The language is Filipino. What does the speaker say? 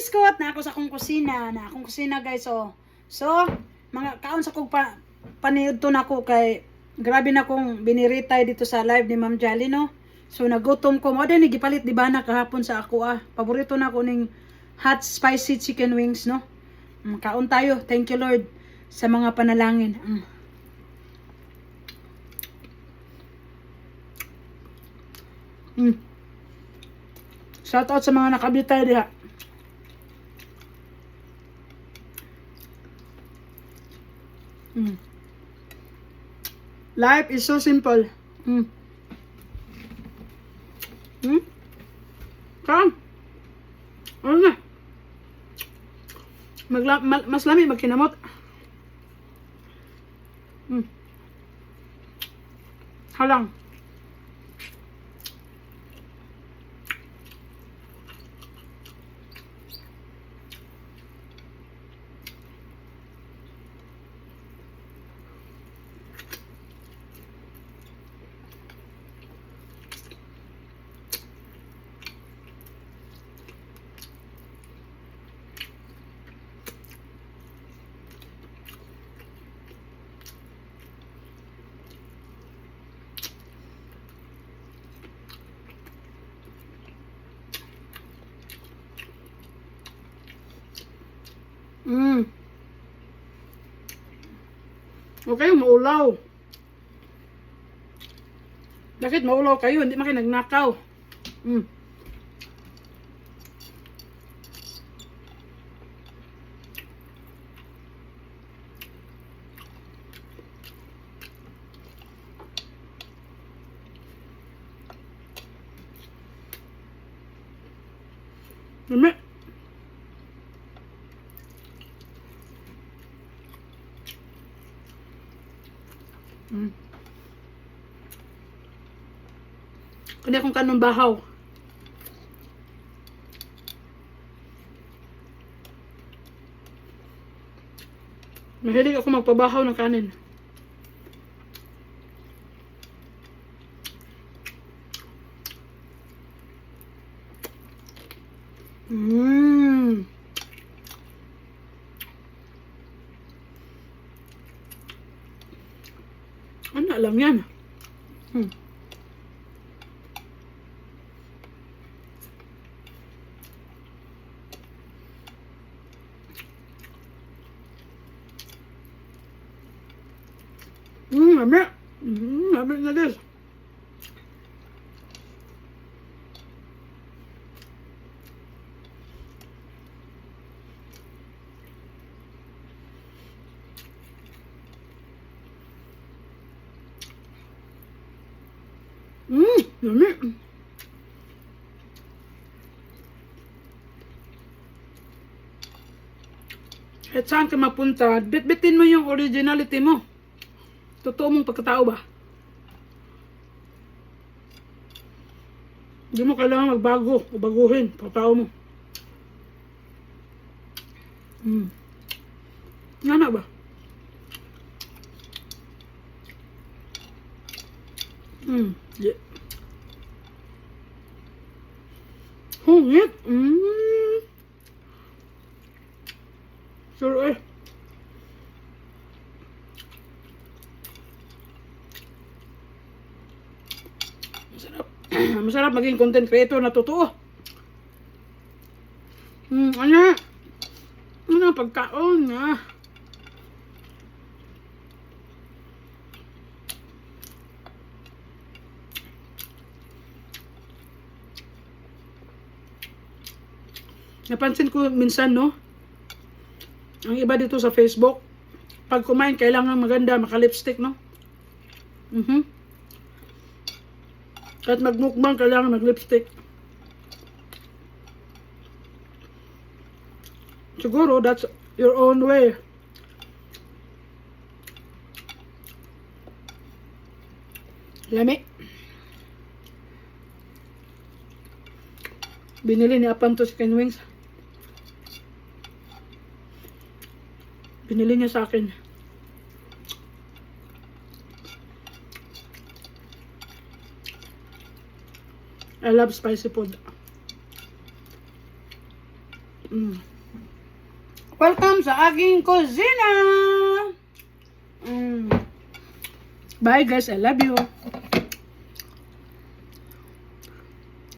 biskot na ako sa akong kusina. Na akong kusina guys. So mga kaon sa kong paniod to na ko kay grabe na kong biniritay dito sa live ni Ma'am Jolly no. So nagutom ko. Mo din gipalit di ba na kahapon sa ako Paborito na ko ning hot spicy chicken wings no. Kaon tayo. Thank you Lord sa mga panalangin. Shout out sa mga nakabitay diha. Life is so simple. Come. Ano na? Mas lami magkinamot. Halang. Okay, maulaw. Bakit maulaw kayo? Hindi man kayo nagnakaw. Lami. Kanya kung kanong bahaw. Mahilig ako magpabahaw ng kanin. Ano alam yan? Lami. Lami na din. Lami. At saan ka mapunta, bitbitin mo yung originality mo. Totoo mong pagkatao ba? Hindi mo kailangan magbago o baguhin pagkatao mo. Nga ba? Yeah. Hungit. Sure eh. Masarap maging content creator na totoo. Ano pagkaon nga. Napansin ko minsan no, ang iba dito sa Facebook, pag kumain kailangan maganda, maka-lipstick no. Kahit magmukbang, kailangan mag-lipstick. Siguro, that's your own way. Lami. Binili ni Apam to chicken wings. Binili niya sa akin. I love spicy food. Mm. Welcome sa aking kusina. Bye guys, I love you.